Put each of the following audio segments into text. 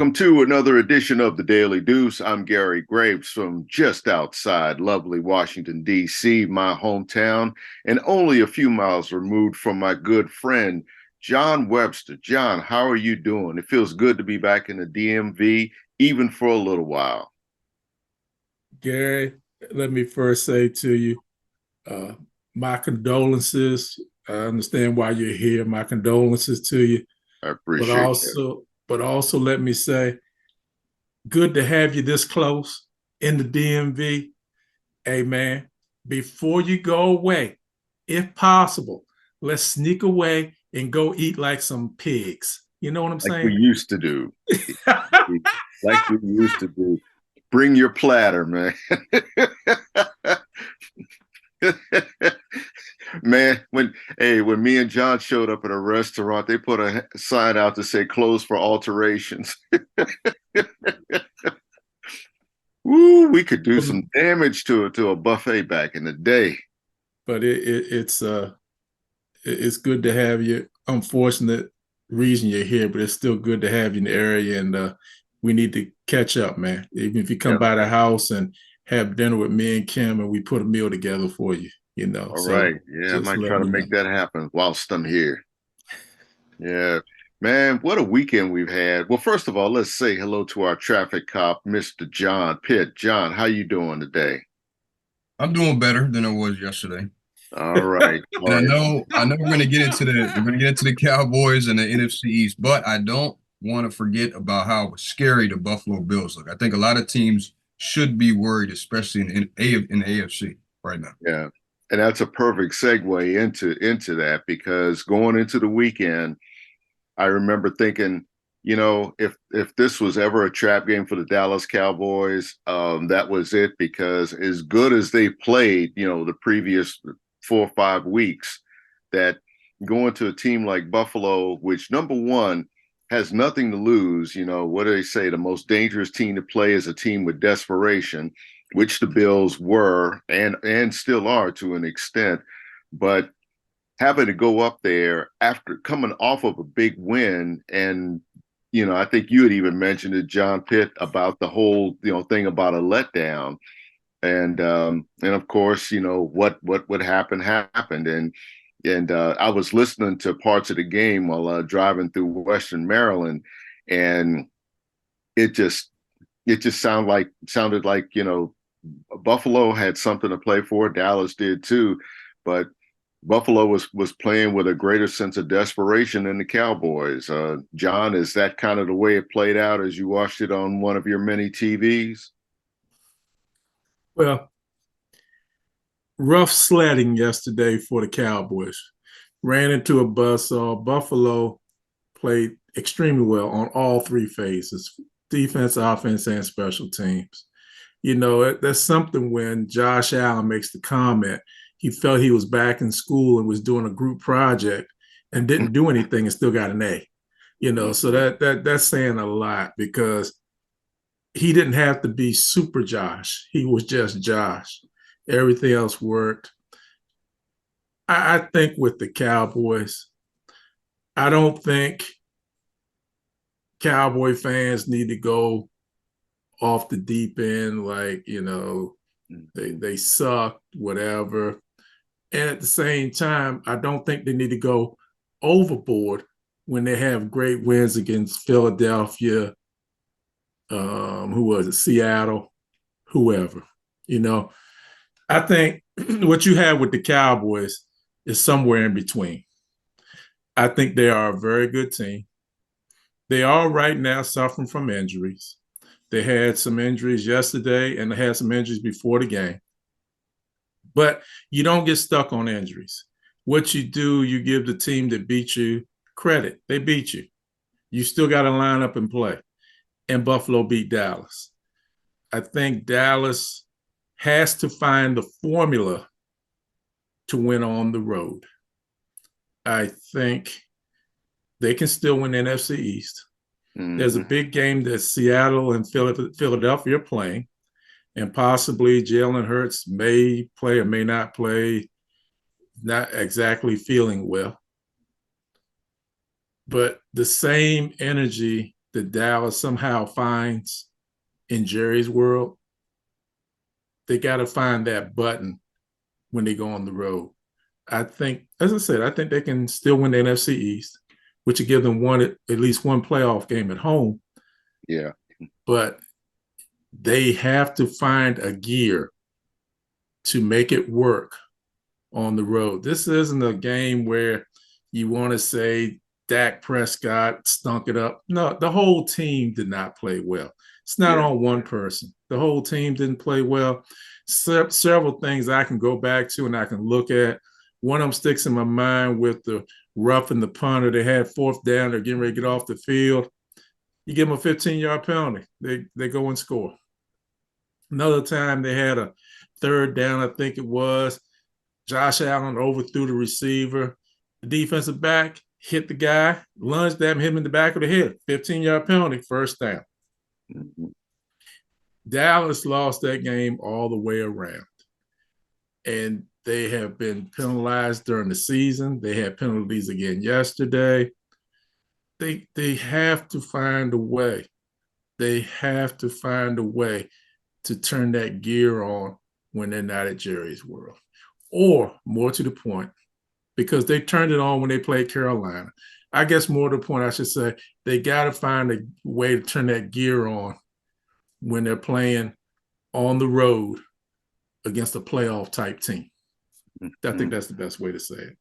Welcome to another edition of the Daily Deuce. I'm Gary Graves from just outside lovely Washington, D.C., my hometown, and only a few miles removed from my good friend, John Webster. John, how are you doing? It feels good to be back in the DMV, even for a little while. Gary, let me first say to you, uh, my condolences. I understand why you're here. My condolences to you. I But appreciate that. also let me say, good to have you this close in the DMV. Hey man, before you go away, if possible, let's sneak away and go eat like some pigs. You know what I'm Like we saying? used to do. Like we used to do. Bring your platter, man. Man, when me and John showed up at a restaurant, they put a sign out to say closed for alterations. Woo, we could do some damage to a buffet back in the day. But it's good to have you. Unfortunate reason you're here, but it's still good to have you in the area, and we need to catch up, man. Even if you come Yeah. by the house and have dinner with me and Kim, and we put a meal together for you, you know. All So right. Yeah, I just might let try to me know. make that happen whilst I'm here. Yeah. Man, what a weekend we've had. Well, first of all, let's say hello to our traffic cop, Mr. John Pitt. John, how you doing today? I'm doing better than I was yesterday. All right. All And I right. know I know we're gonna get into the Cowboys and the NFC East, but I don't want to forget about how scary the Buffalo Bills look. I think a lot of teams should be worried, especially in the AFC right now. Yeah. And that's a perfect segue into that because going into the weekend, I remember thinking, if this was ever a trap game for the Dallas Cowboys, that was it because as good as they played, the previous 4 or 5 weeks, that going to a team like Buffalo, which number one has nothing to lose, what do they say? The most dangerous team to play is a team with desperation, which the Bills were and still are to an extent. But having to go up there after coming off of a big win and I think you had even mentioned it, John Pitt, about the whole thing about a letdown, and of course what happened, and I was listening to parts of the game while driving through Western Maryland, and it just sounded like Buffalo had something to play for. Dallas did too, but Buffalo was playing with a greater sense of desperation than the Cowboys. John, is that kind of the way it played out as you watched it on one of your many TVs? Well, rough sledding yesterday for the Cowboys. Ran into a buzzsaw. Buffalo played extremely well on all three phases: defense, offense, and special teams. That's something when Josh Allen makes the comment, he felt he was back in school and was doing a group project and didn't do anything and still got an A. So that's saying a lot because he didn't have to be super Josh. He was just Josh. Everything else worked. I think with the Cowboys, I don't think Cowboy fans need to go off the deep end like, they suck, whatever. And at the same time, I don't think they need to go overboard when they have great wins against Philadelphia, who was it, Seattle, whoever. You know, I think what you have with the Cowboys is somewhere in between. I think they are a very good team. They are right now suffering from injuries. They had some injuries yesterday and they had some injuries before the game. But you don't get stuck on injuries. What you do, you give the team that beat you credit. They beat you. You still got to line up and play. And Buffalo beat Dallas. I think Dallas has to find the formula to win on the road. I think they can still win the NFC East. There's a Mm-hmm. big game that Seattle and Philadelphia are playing, and possibly Jalen Hurts may play or may not play, not exactly feeling well. But the same energy that Dallas somehow finds in Jerry's world. They got to find that button when they go on the road. I think, as I said, I think they can still win the NFC East, which would give them at least one playoff game at home. Yeah. But they have to find a gear to make it work on the road. This isn't a game where you want to say Dak Prescott stunk it up. No, the whole team did not play well. It's not on one person. The whole team didn't play well. Several things I can go back to and I can look at. One of them sticks in my mind with the roughing the punter. They had fourth down. They're getting ready to get off the field. You give them a 15-yard penalty. They go and score. Another time they had a third down, I think it was. Josh Allen overthrew the receiver. The defensive back hit the guy, lunged at him, hit him in the back of the head. 15-yard penalty, first down. Mm-hmm. Dallas lost that game all the way around. And they have been penalized during the season. They had penalties again yesterday. They have to find a way. They have to find a way to turn that gear on when they're not at Jerry's world. Or more to the point, because they turned it on when they played Carolina. I guess more to the point, I should say, they got to find a way to turn that gear on when they're playing on the road against a playoff type team. I think that's the best way to say it.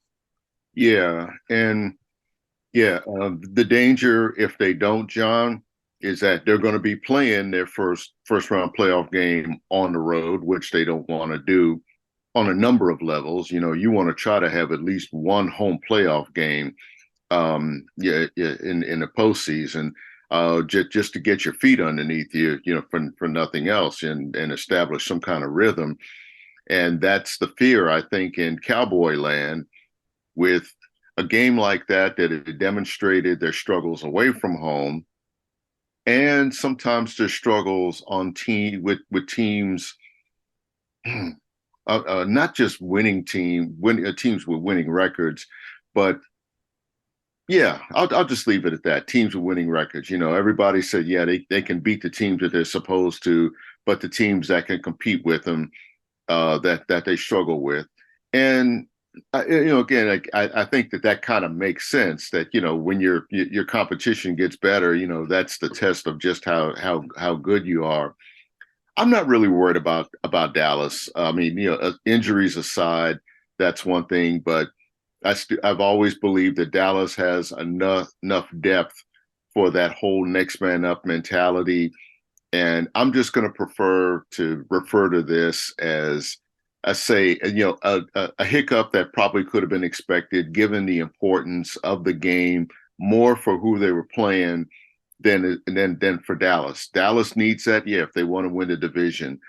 Yeah. And the danger, if they don't, John, is that they're going to be playing their first round playoff game on the road, which they don't want to do on a number of levels. You want to try to have at least one home playoff game in the postseason, just to get your feet underneath you, for nothing else, and establish some kind of rhythm. And that's the fear, I think, in Cowboy land, with a game like that it demonstrated their struggles away from home, and sometimes their struggles on with teams, not just teams with winning records, but I'll just leave it at that. Teams with winning records. Everybody said, they can beat the teams that they're supposed to, but the teams that can compete with them, that they struggle with. And again, I think that kind of makes sense. That when your competition gets better, that's the test of just how good you are. I'm not really worried about Dallas. I mean, injuries aside, that's one thing, but I've always believed that Dallas has enough depth for that whole next man up mentality. And I'm just going to prefer to refer to this as, I say, a hiccup that probably could have been expected given the importance of the game, more for who they were playing than for Dallas. Dallas needs that, if they want to win the division.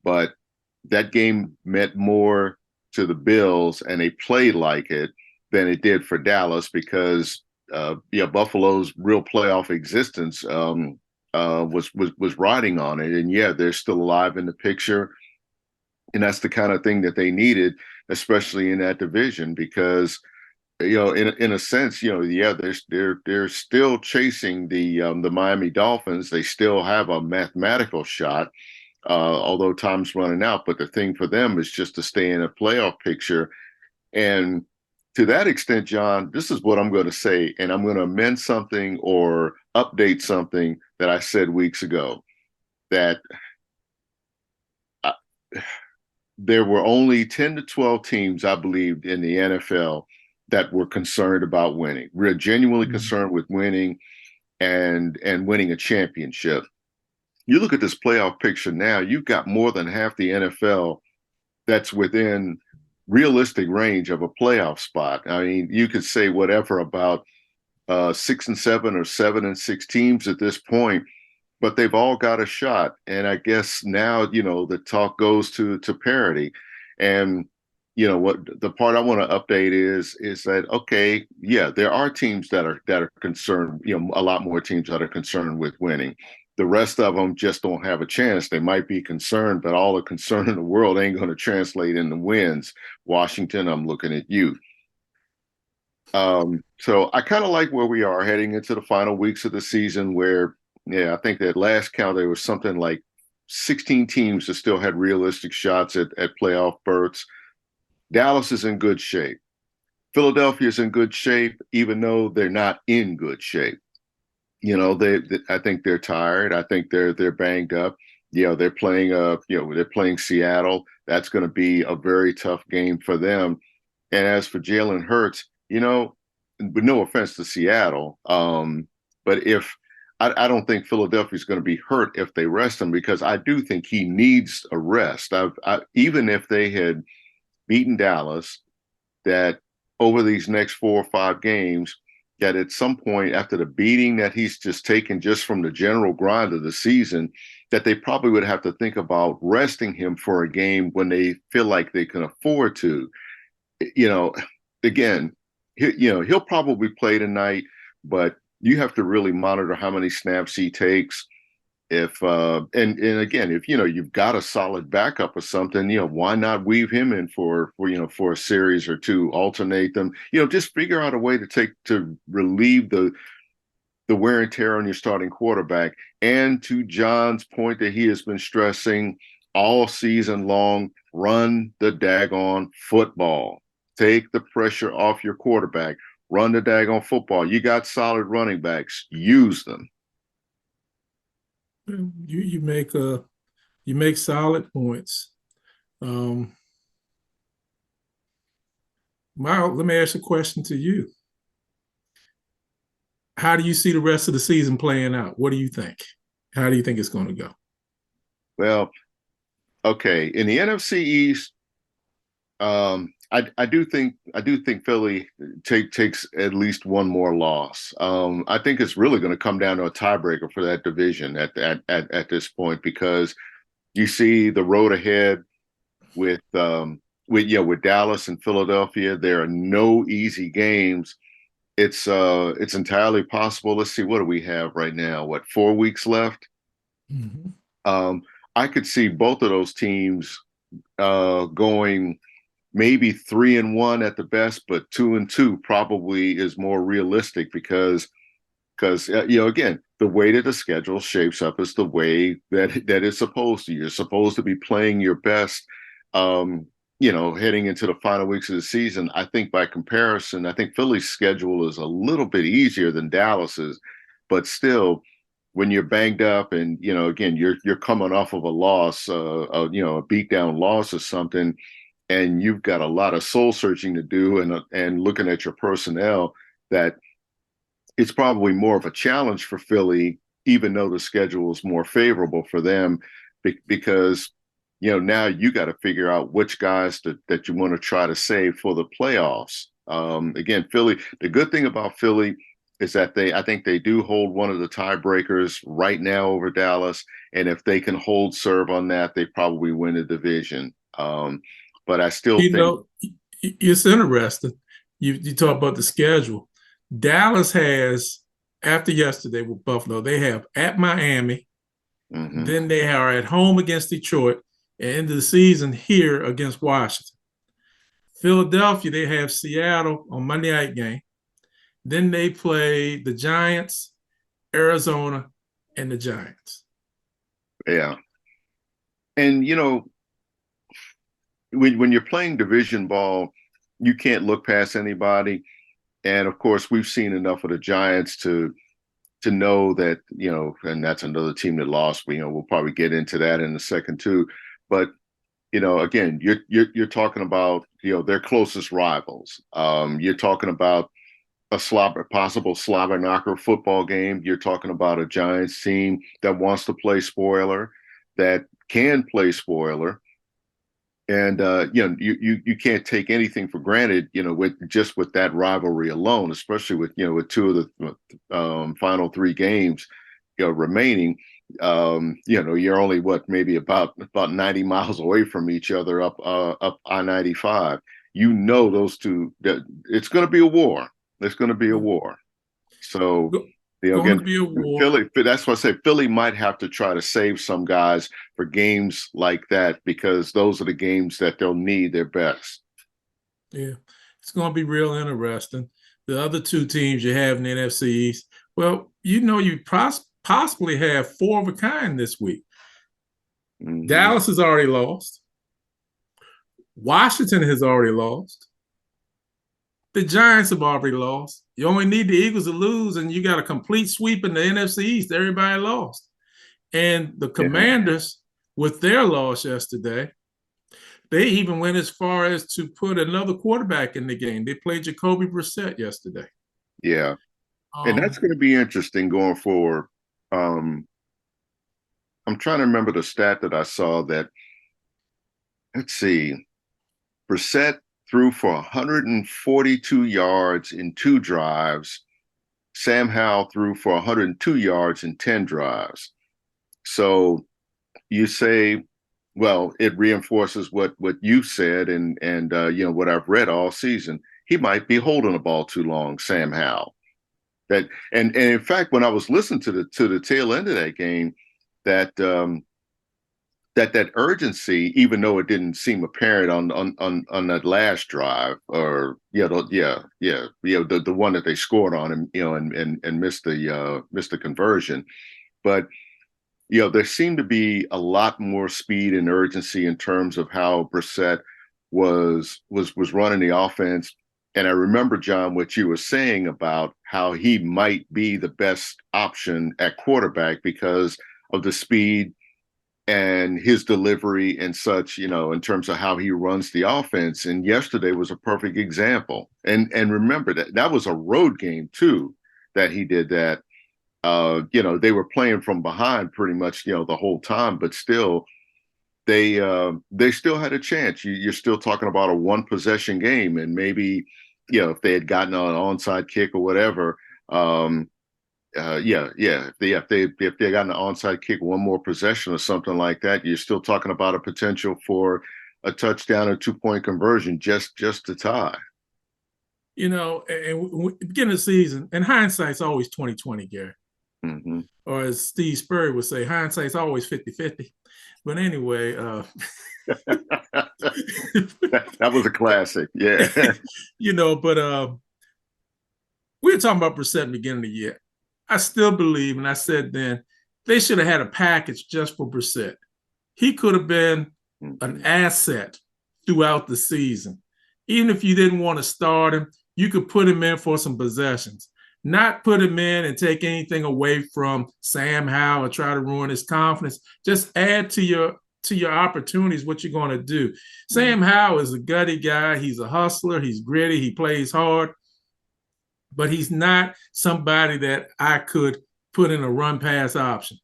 But that game meant more to the Bills, and they played like it, than it did for Dallas, because Buffalo's real playoff existence was riding on it. And they're still alive in the picture. And that's the kind of thing that they needed, especially in that division, because in a sense, they're still chasing the Miami Dolphins. They still have a mathematical shot, although time's running out. But the thing for them is just to stay in a playoff picture. And to that extent, John, this is what I'm going to say, and I'm going to amend something or update something that I said weeks ago, that there were only 10 to 12 teams, I believed, in the NFL that were concerned about winning. We're genuinely concerned with winning and winning a championship. You look at this playoff picture now, you've got more than half the NFL that's within realistic range of a playoff spot. I mean, you could say whatever about 6 and 7 or 7 and 6 teams at this point, but they've all got a shot. And I guess now, the talk goes to parity. And what the part I want to update is that, okay, there are teams that are concerned, a lot more teams that are concerned with winning. The rest of them just don't have a chance. They might be concerned, but all the concern in the world ain't going to translate into wins. Washington, I'm looking at you. So I kind of like where we are heading into the final weeks of the season where, yeah, I think that last count there was something like 16 teams that still had realistic shots at playoff berths. Dallas is in good shape. Philadelphia is in good shape, even though they're not in good shape. I think they're tired. I think they're banged up. They're playing they're playing Seattle. That's going to be a very tough game for them. And as for Jalen Hurts, with no offense to Seattle, but if I don't think Philadelphia is going to be hurt if they rest him because I do think he needs a rest. Even if they had beaten Dallas, that over these next 4 or 5 games, that at some point after the beating that he's just taken just from the general grind of the season, that they probably would have to think about resting him for a game when they feel like they can afford to. You know, again, he'll probably play tonight, but you have to really monitor how many snaps he takes. If and again, if you've got a solid backup or something, why not weave him in for a series or two, alternate them, just figure out a way to relieve the wear and tear on your starting quarterback. And to John's point that he has been stressing all season long, run the daggone football. Take the pressure off your quarterback. Run the daggone football. You got solid running backs. Use them. You make solid points. Miles, let me ask a question to you. How do you see the rest of the season playing out? What do you think? How do you think it's going to go? Well, okay. In the NFC East, I do think Philly takes at least one more loss. I think it's really going to come down to a tiebreaker for that division at this point because you see the road ahead with Dallas and Philadelphia. There are no easy games. It's entirely possible. Let's see, what do we have right now? 4 weeks left? Mm-hmm. I could see both of those teams going maybe 3-1 at the best, but 2-2 probably is more realistic because again, the way that the schedule shapes up is the way that it's supposed to. You're supposed to be playing your best. Heading into the final weeks of the season. I think by comparison, I think Philly's schedule is a little bit easier than Dallas's, but still, when you're banged up and again you're coming off of a loss, a beatdown loss or something, and you've got a lot of soul searching to do and looking at your personnel, that it's probably more of a challenge for Philly, even though the schedule is more favorable for them, because now you got to figure out which guys that you want to try to save for the playoffs. Again, Philly, the good thing about Philly is that I think they do hold one of the tiebreakers right now over Dallas. And if they can hold serve on that, they probably win the division. But I still think it's interesting. You talk about the schedule. Dallas has, after yesterday with Buffalo, they have at Miami, then they are at home against Detroit, and end of the season here against Washington. Philadelphia, they have Seattle on Monday night game. Then they play the Giants, Arizona, and the Giants. Yeah. And, when you're playing division ball, you can't look past anybody. And of course, we've seen enough of the Giants to know that, and that's another team that lost. We'll probably get into that in a second too. But, again, you're talking about, their closest rivals. You're talking about a possible slobber knocker football game. You're talking about a Giants team that wants to play spoiler, that can play spoiler. And you can't take anything for granted, with that rivalry alone, especially with two of the final 3 games, remaining. You're only maybe about 90 miles away from each other up I-95. Those two, that it's going to be a war. There's going to be a war. So. Again, Philly, that's why I say Philly might have to try to save some guys for games like that, because those are the games that they'll need their best. Yeah, it's going to be real interesting. the other two teams you have in the NFC East, well, you possibly have four of a kind this week. Mm-hmm. Dallas has already lost. Washington has already lost. The Giants have already lost. You only need the Eagles to lose, and you got a complete sweep in the NFC East. Everybody lost. And the Commanders, with their loss yesterday, they even went as far as to put another quarterback in the game. They played Jacoby Brissett yesterday. Yeah. And that's going to be interesting going forward. I'm trying to remember the stat that I saw that, let's see, Brissett threw for 142 yards in 2 drives. Sam Howell threw for 102 yards in 10 drives. So you say, well, it reinforces what you said and what I've read all season. He might be holding the ball too long, Sam Howell. That and in fact, when I was listening to the tail end of that game, that that urgency, even though it didn't seem apparent on that last drive, or the one that they scored on and missed the conversion, but there seemed to be a lot more speed and urgency in terms of how Brissett was running the offense. And I remember, John, what you were saying about how he might be the best option at quarterback because of the speed and his delivery and such, in terms of how he runs the offense. And yesterday was a perfect example. And remember that was a road game too, that he did that. They were playing from behind pretty much, the whole time, but still they still had a chance. You're still talking about a 1 possession game, and maybe, if they had gotten an onside kick or whatever, if they got an onside kick, 1 more possession or something like that, you're still talking about a potential for a touchdown or 2-point conversion just to tie. And beginning of the season, and hindsight's always 20/20, Gary. Mm-hmm. Or as Steve Spurrier would say, hindsight's always 50/50. But anyway, that was a classic. Yeah. But we were talking about Brissett in the beginning of the year. I still believe, and I said then, they should have had a package just for Brissett. He could have been an asset throughout the season. Even if you didn't want to start him, you could put him in for some possessions. Not put him in and take anything away from Sam Howell or try to ruin his confidence. Just add to your opportunities what you're going to do. Sam Howell is a gutty guy. He's a hustler. He's gritty. He plays hard. But he's not somebody that I could put in a run-pass option.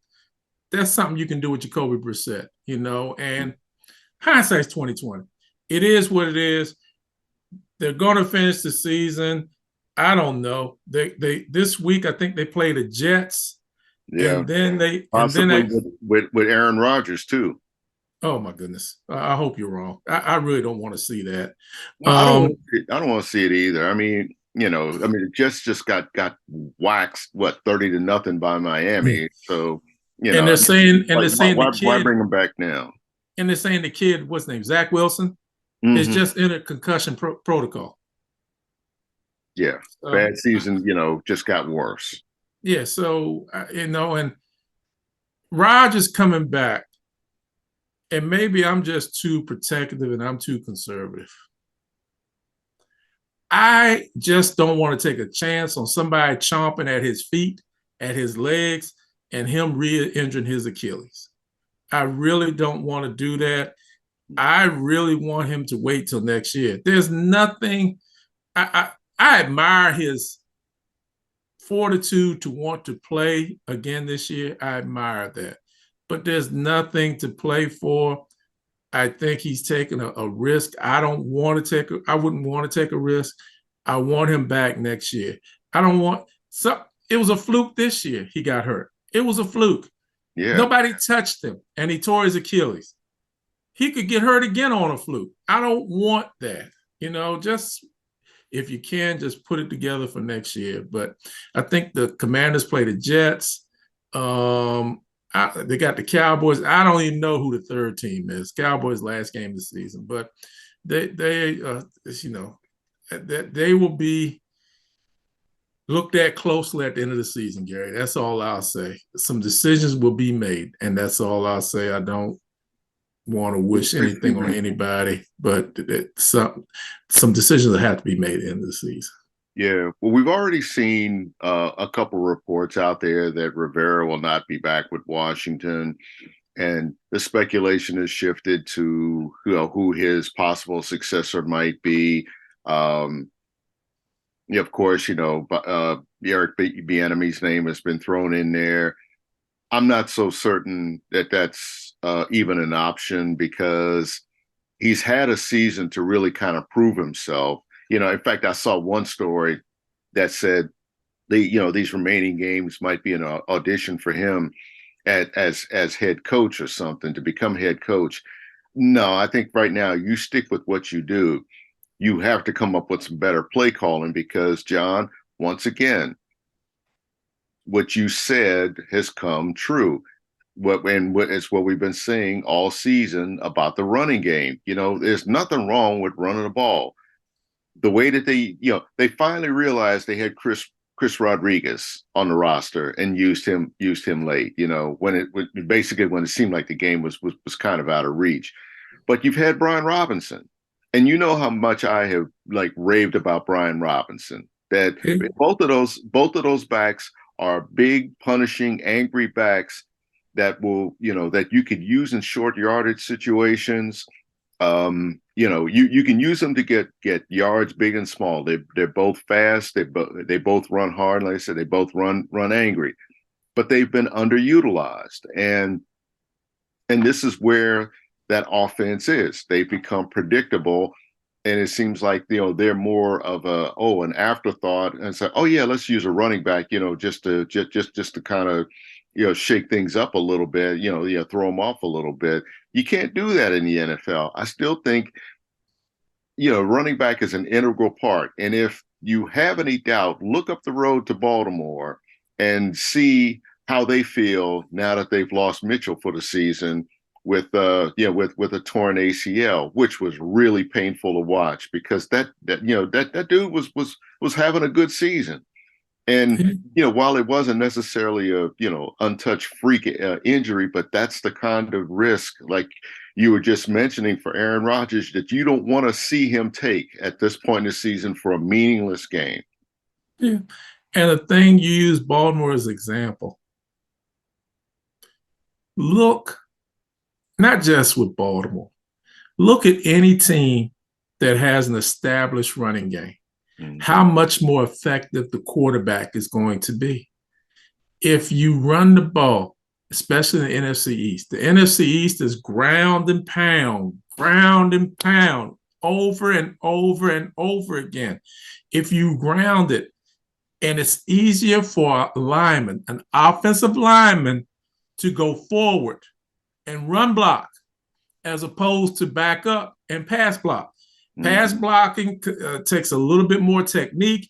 That's something you can do with Jacoby Brissett, and hindsight's 20/20. It is what it is. They're going to finish the season. I don't know. They this week I think they play the Jets. Yeah. And then they possibly with Aaron Rodgers too. Oh my goodness. I hope you're wrong. I really don't want to see that. I don't want to see it either. I mean, the Jets just got waxed 30-0 by Miami. So, and they're saying why bring him back now? And they're saying the kid, what's his name, Zach Wilson, is just in a concussion protocol. Yeah, bad season, just got worse. Yeah, so, and Rodgers coming back, and maybe I'm just too protective and I'm too conservative. I just don't want to take a chance on somebody chomping at his feet, at his legs, and him re-injuring his Achilles. I really don't want to do that. I really want him to wait till next year. There's nothing. I admire his fortitude to want to play again this year. I admire that. But there's nothing to play for. I think he's taking a risk. I wouldn't want to take a risk. I want him back next year. It was a fluke this year. He got hurt. It was a fluke. Yeah. Nobody touched him, and he tore his Achilles. He could get hurt again on a fluke. I don't want that. Just if you can, just put it together for next year. But I think the Commanders play the Jets. They got the Cowboys. I don't even know who the third team is. Cowboys' last game of the season, but they will be looked at closely at the end of the season, Gary. That's all I'll say. Some decisions will be made, and that's all I'll say. I don't want to wish anything on anybody, but some decisions that have to be made at the end of the season. Yeah, well, we've already seen a couple reports out there that Rivera will not be back with Washington, and the speculation has shifted to who his possible successor might be. Of course, Eric Bieniemy's name has been thrown in there. I'm not so certain that that's even an option because he's had a season to really kind of prove himself. In fact, I saw one story that said these remaining games might be an audition for him as head coach or something to become head coach. No, I think right now you stick with what you do. You have to come up with some better play calling because, John, once again, what you said has come true. It's what we've been saying all season about the running game. There's nothing wrong with running the ball. The way that they finally realized they had Chris Rodriguez on the roster and used him late. When it seemed like the game was kind of out of reach. But you've had Brian Robinson, and you know how much I have raved about Brian Robinson. That both of those backs are big, punishing, angry backs that will that you could use in short yardage situations. You can use them to get yards big and small. They're both fast. They both run hard. Like I said, they both run angry, but they've been underutilized. And this is where that offense is. They've become predictable. And it seems like, they're more of an afterthought and say, oh yeah, let's use a running back, just to kind of, shake things up a little bit, throw them off a little bit. You can't do that in the NFL. I still think, running back is an integral part. And if you have any doubt, look up the road to Baltimore and see how they feel now that they've lost Mitchell for the season with a torn ACL, which was really painful to watch because that dude was having a good season. And while it wasn't necessarily a untouched freak injury, but that's the kind of risk, like you were just mentioning, for Aaron Rodgers that you don't want to see him take at this point in the season for a meaningless game. Yeah, and the thing, you use Baltimore as an example. Look, not just with Baltimore. Look at any team that has an established running game. How much more effective the quarterback is going to be. If you run the ball, especially in the NFC East, the NFC East is ground and pound, over and over and over again. If you ground it, and it's easier for a lineman, an offensive lineman, to go forward and run block as opposed to back up and pass block. Pass blocking takes a little bit more technique,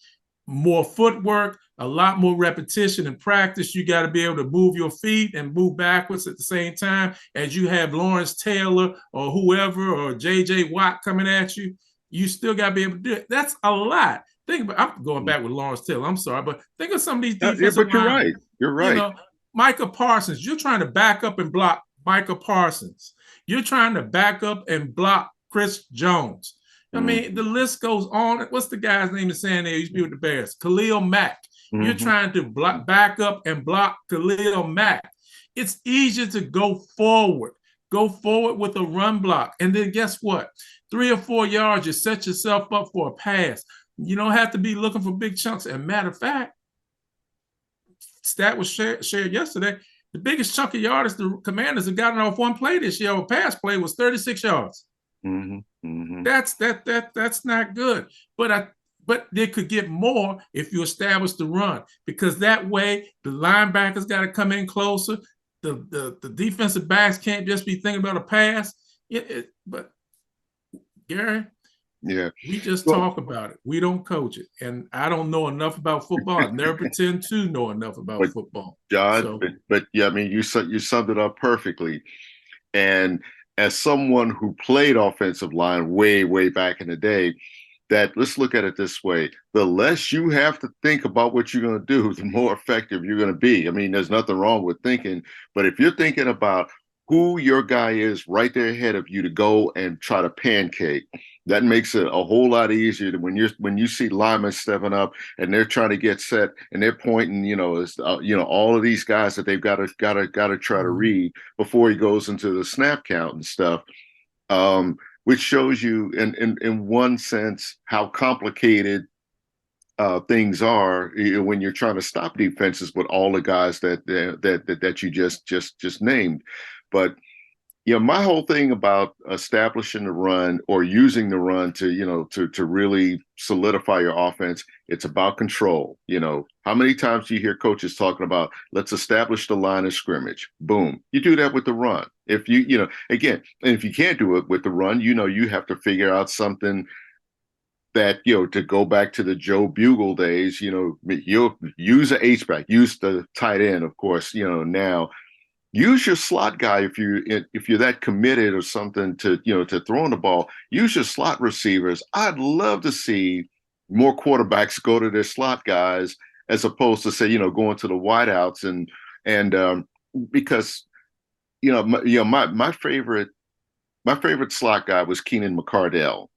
more footwork, a lot more repetition and practice. You got to be able to move your feet and move backwards at the same time as you have Lawrence Taylor or whoever or J.J. Watt coming at you. You still got to be able to do it. That's a lot. Think about, I'm going back with Lawrence Taylor. I'm sorry, but think of some of these defensive but you're right. You're right. Micah Parsons, you're trying to back up and block Micah Parsons. You're trying to back up and block Chris Jones. I mean, the list goes on. What's the guy's name in San Diego? He used to be with the Bears. Khalil Mack. You're trying to back up and block Khalil Mack. It's easier to go forward. Go forward with a run block. And then guess what? 3 or 4 yards, you set yourself up for a pass. You don't have to be looking for big chunks. And matter of fact, stat was shared yesterday. The biggest chunk of yards the Commanders have gotten off one play this year, or pass play, was 36 yards. That's not good. But they could get more if you establish the run, because that way the linebackers got to come in closer. The defensive backs can't just be thinking about a pass. But Gary, we just talk about it. We don't coach it, and I don't know enough about football. I never pretend to know enough about football, John. So. But yeah, I mean, you summed it up perfectly. And as someone who played offensive line way back in the day, that, let's look at it this way, the less you have to think about what you're going to do, the more effective you're going to be. I mean, there's nothing wrong with thinking, but if you're thinking about who your guy is right there ahead of you to go and try to pancake, that makes it a whole lot easier than when you see linemen stepping up and they're trying to get set and they're pointing, all of these guys that they've got to try to read before he goes into the snap count and stuff. Which shows you, in one sense, how complicated things are when you're trying to stop defenses with all the guys that you just named. But my whole thing about establishing the run or using the run to really solidify your offense, it's about control. How many times do you hear coaches talking about, let's establish the line of scrimmage? Boom. You do that with the run. If again, and if you can't do it with the run, you have to figure out something that, to go back to the Joe Bugle days, you'll use an H-back, use the tight end, of course, now. Use your slot guy if you're that committed or something to throwing the ball. Use your slot receivers. I'd love to see more quarterbacks go to their slot guys as opposed to say going to the wideouts and because my favorite slot guy was Keenan McCardell,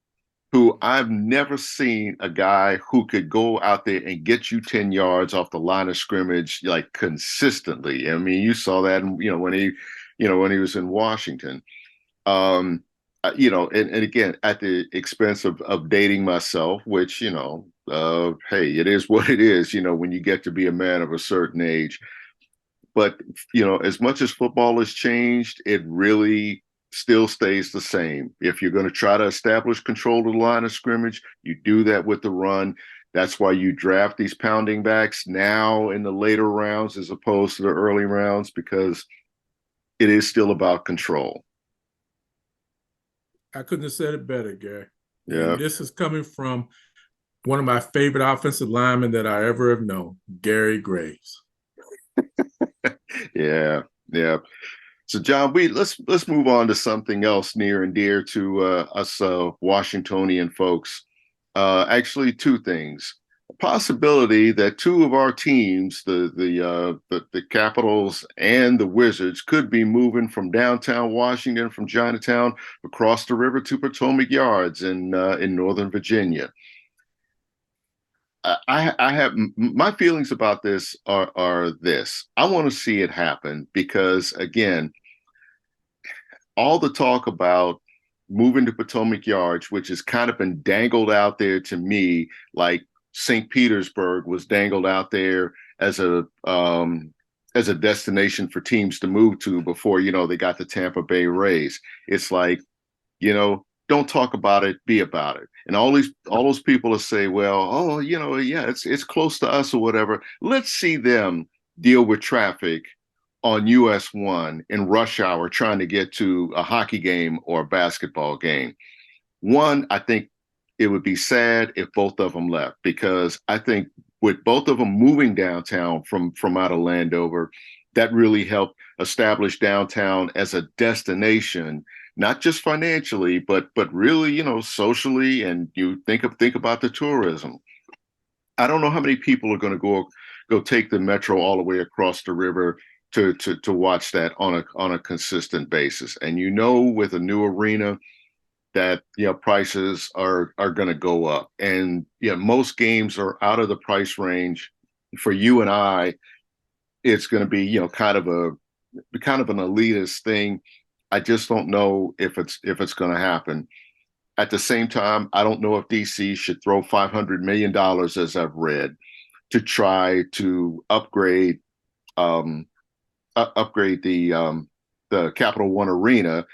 who I've never seen a guy who could go out there and get you 10 yards off the line of scrimmage like consistently. I mean, you saw that, when he was in Washington. And again, at the expense of dating myself, which, hey, it is what it is, when you get to be a man of a certain age. But, as much as football has changed, it really still stays the same. If you're going to try to establish control of the line of scrimmage, you do that with the run. That's why you draft these pounding backs now in the later rounds as opposed to the early rounds, because it is still about control. I couldn't have said it better, Gary. Yeah. And this is coming from one of my favorite offensive linemen that I ever have known, Gary Graves. Yeah. So, John, let's move on to something else near and dear to us Washingtonian folks. Actually, two things: a possibility that two of our teams, the Capitals and the Wizards, could be moving from downtown Washington, from Chinatown, across the river to Potomac Yards in Northern Virginia. I have my feelings about this are this. I want to see it happen because, again, all the talk about moving to Potomac Yards, which has kind of been dangled out there to me, like St. Petersburg was dangled out there as a destination for teams to move to before they got the Tampa Bay Rays. It's like, don't talk about it, be about it. And all those people will say, well, oh, yeah, it's close to us or whatever. Let's see them deal with traffic on US 1 in rush hour trying to get to a hockey game or a basketball game. One, I think it would be sad if both of them left, because I think with both of them moving downtown from out of Landover, that really helped establish downtown as a destination, not just financially, but really, socially, and you think about the tourism. I don't know how many people are going to go take the metro all the way across the river to watch that on a consistent basis. And with a new arena that prices are going to go up, and most games are out of the price range. For you and I, it's going to be kind of an elitist thing. I just don't know if it's going to happen. At the same time, I don't know if DC should throw $500 million, as I've read, to try to upgrade the Capital One Arena,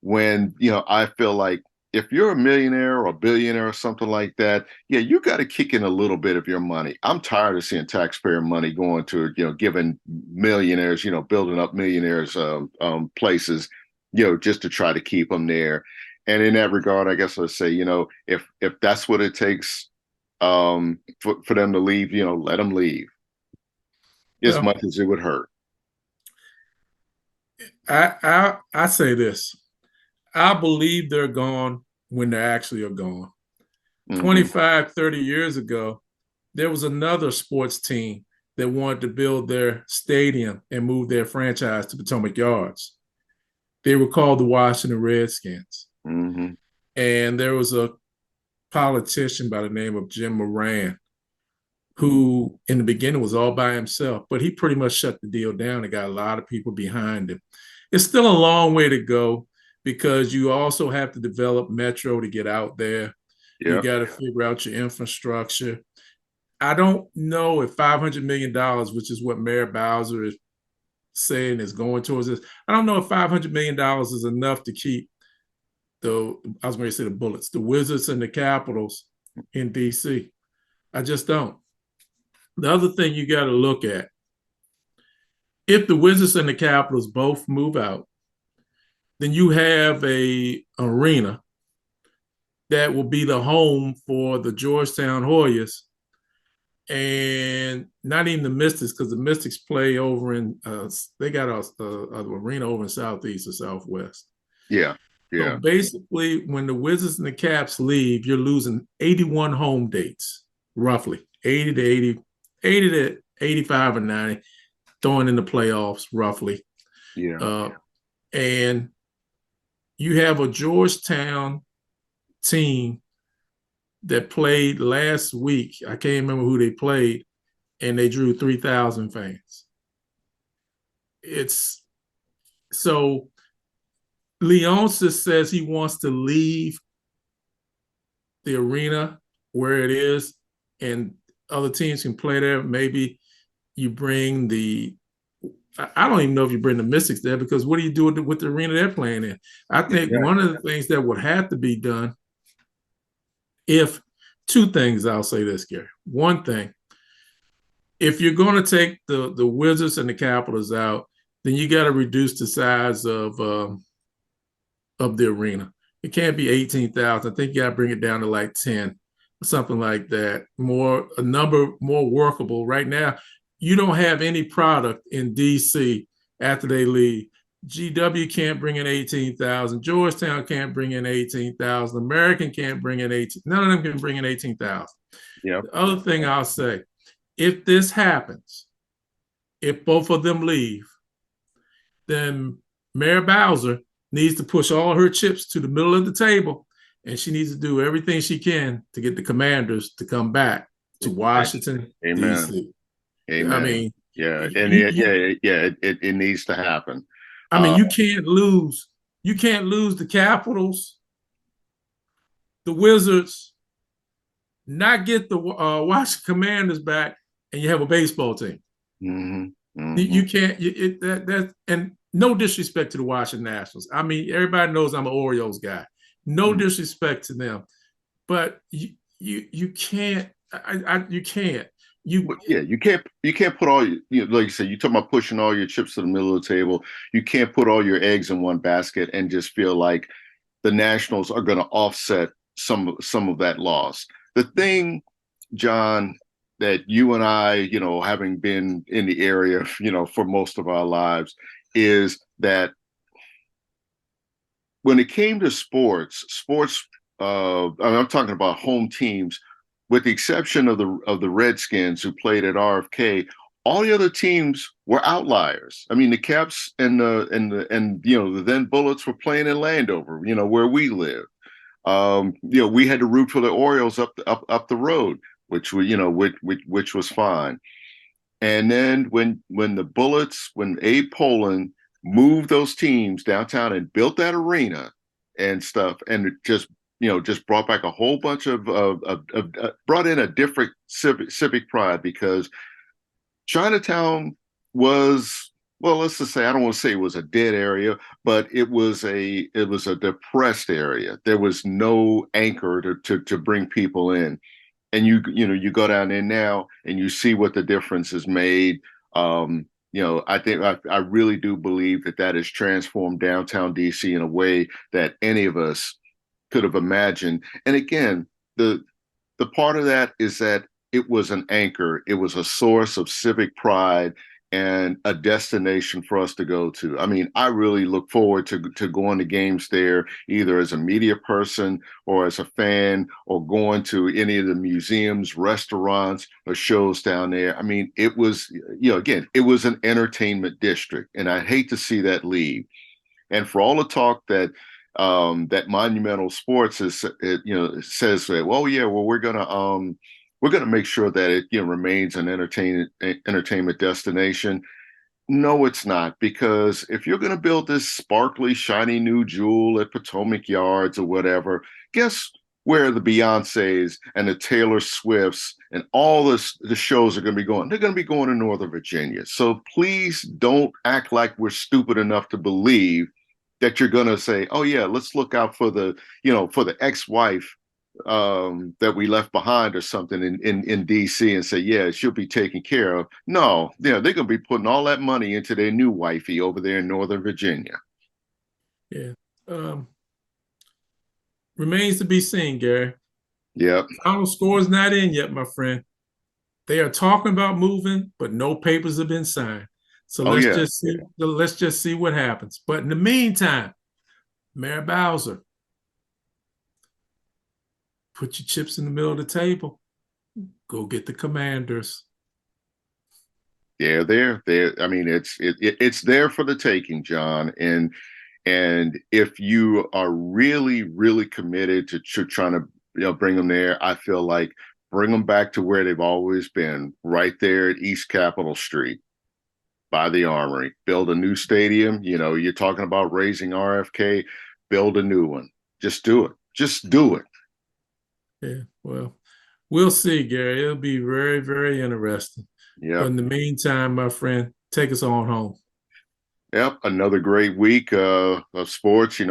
when I feel like if you're a millionaire or a billionaire or something like that, yeah, you got to kick in a little bit of your money. I'm tired of seeing taxpayer money going to giving millionaires, building up millionaires places, just to try to keep them there. And in that regard, I guess I'd say, if that's what it takes for them to leave, let them leave, as much as it would hurt. I say this. I believe they're gone when they actually are gone. Mm-hmm. 25, 30 years ago, there was another sports team that wanted to build their stadium and move their franchise to Potomac Yards. They were called the Washington Redskins. Mm-hmm. And there was a politician by the name of Jim Moran, who in the beginning was all by himself, but he pretty much shut the deal down and got a lot of people behind him. It's still a long way to go because you also have to develop Metro to get out there. You Yep. got to figure out your infrastructure. I don't know if $500 million, which is what Mayor Bowser is saying is going towards this, I don't know if $500 million is enough to keep I was going to say the Bullets, the Wizards and the Capitals in DC. I just don't. The other thing you got to look at, if the Wizards and the Capitals both move out, then you have a arena that will be the home for the Georgetown Hoyas and not even the Mystics, because the Mystics play over in, they got a arena over in Southeast or Southwest. Yeah. So basically, when the Wizards and the Caps leave, you're losing 81 home dates, roughly 80 to 80 to 85 or 90, throwing in the playoffs, roughly. Yeah. And you have a Georgetown team that played last week. I can't remember who they played, and they drew 3,000 fans. It's so Leonsis says he wants to leave the arena where it is and other teams can play there. Maybe you bring I don't even know if you bring the Mystics there, because what do you do with the arena they're playing in? I think one of the things that would have to be done, if two things, I'll say this, Gary. One thing, if you're going to take the Wizards and the Capitals out, then you got to reduce the size of the arena. It can't be 18,000. I think you got to bring it down to like 10, something like that. A number more workable. Right now, you don't have any product in DC after they leave. GW can't bring in 18,000. Georgetown can't bring in 18,000. American can't bring in 18. None of them can bring in 18,000. Yep. The other thing I'll say, if this happens, if both of them leave, then Mayor Bowser needs to push all her chips to the middle of the table, and she needs to do everything she can to get the Commanders to come back to Washington, D.C. Amen. I mean, yeah, and it needs to happen. I mean, you can't lose the Capitals, the Wizards, not get the Washington Commanders back, and you have a baseball team. Mm-hmm. Mm-hmm. You can't. And no disrespect to the Washington Nationals. I mean, everybody knows I'm an Orioles guy. No disrespect to them, but you can't. You can't. You can't put all your, like you said, you talking about pushing all your chips to the middle of the table. You can't put all your eggs in one basket and just feel like the Nationals are going to offset some of that loss. The thing, John, that you and I, having been in the area, for most of our lives, is that when it came to sports, I'm talking about home teams, with the exception of the Redskins who played at RFK, all the other teams were outliers. I mean, the Caps and the then Bullets were playing in Landover, where we live. We had to root for the Orioles up the road, which was fine. And then when Abe Poland moved those teams downtown and built that arena and stuff, and it just brought back a whole bunch of brought in a different civic pride, because Chinatown was, well, let's just say, I don't want to say it was a dead area, but it was a depressed area. There was no anchor to bring people in. And you go down there now and you see what the difference is made. I think I really do believe that has transformed downtown DC in a way that any of us could have imagined. And again, the part of that is that it was an anchor. It was a source of civic pride. and a destination for us to go to. I mean, I really look forward to going to games there, either as a media person or as a fan, or going to any of the museums, restaurants, or shows down there. I mean, it was, again, it was an entertainment district, and I hate to see that leave. And for all the talk that that Monumental Sports says that, well, yeah, well, we're gonna make sure that it remains an entertainment destination. No, it's not, because if you're gonna build this sparkly, shiny new jewel at Potomac Yards or whatever, guess where the Beyoncés and the Taylor Swifts and all the shows are going to be going? They're going to be going to Northern Virginia. So please don't act like we're stupid enough to believe that you're going to say, oh yeah, let's look out for the ex-wife that we left behind or something in DC, and say, yeah, she'll be taken care of. No, they're going to be putting all that money into their new wifey over there in Northern Virginia. Yeah. Remains to be seen, Gary. Yep. Final score is not in yet, my friend. They are talking about moving, but no papers have been signed. So let's just see what happens. But in the meantime, Mayor Bowser, put your chips in the middle of the table. Go get the Commanders. Yeah, there. I mean, it's there for the taking, John. And if you are really, really committed to trying to bring them there, I feel like bring them back to where they've always been, right there at East Capitol Street by the Armory. Build a new stadium. You're talking about raising RFK. Build a new one. Just do it. Just do it. Yeah, well, we'll see, Gary. It'll be very, very interesting. Yeah. But in the meantime, my friend, take us on home. Yep, another great week of sports.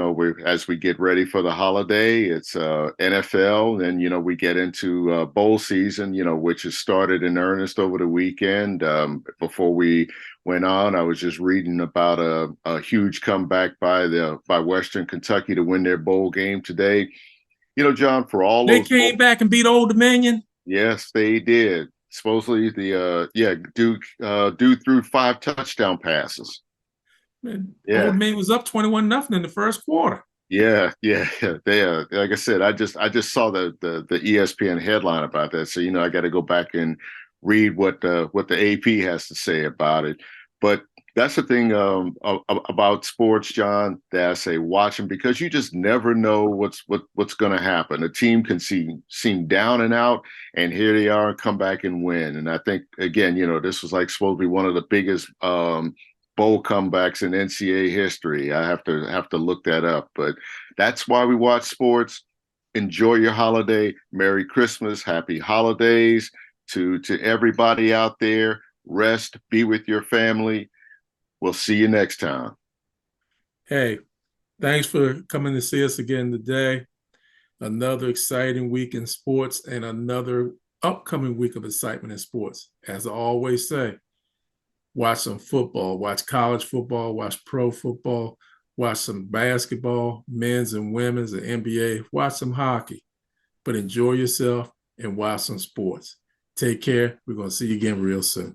As we get ready for the holiday, it's NFL, and we get into bowl season, which has started in earnest over the weekend. Before we went on, I was just reading about a huge comeback by Western Kentucky to win their bowl game today. John, for all they those came back and beat Old Dominion. Yes, they did. Supposedly Duke threw 5 touchdown passes. Man, Yeah. Old Dominion was up 21-0 in the first quarter. Yeah. They like I said, I just saw the ESPN headline about that. So I got to go back and read what the AP has to say about it. But that's the thing about sports, John, that I say watch them, because you just never know what's going to happen. A team can seem down and out, and here they are, come back and win. And I think again, this was like supposed to be one of the biggest bowl comebacks in NCAA history. I have to look that up, but that's why we watch sports. Enjoy your holiday. Merry Christmas. Happy holidays to everybody out there. Rest, be with your family. We'll see you next time. Hey, thanks for coming to see us again today. Another exciting week in sports and another upcoming week of excitement in sports. As I always say, watch some football, watch college football, watch pro football, watch some basketball, men's and women's and NBA, watch some hockey, but enjoy yourself and watch some sports. Take care. We're going to see you again real soon.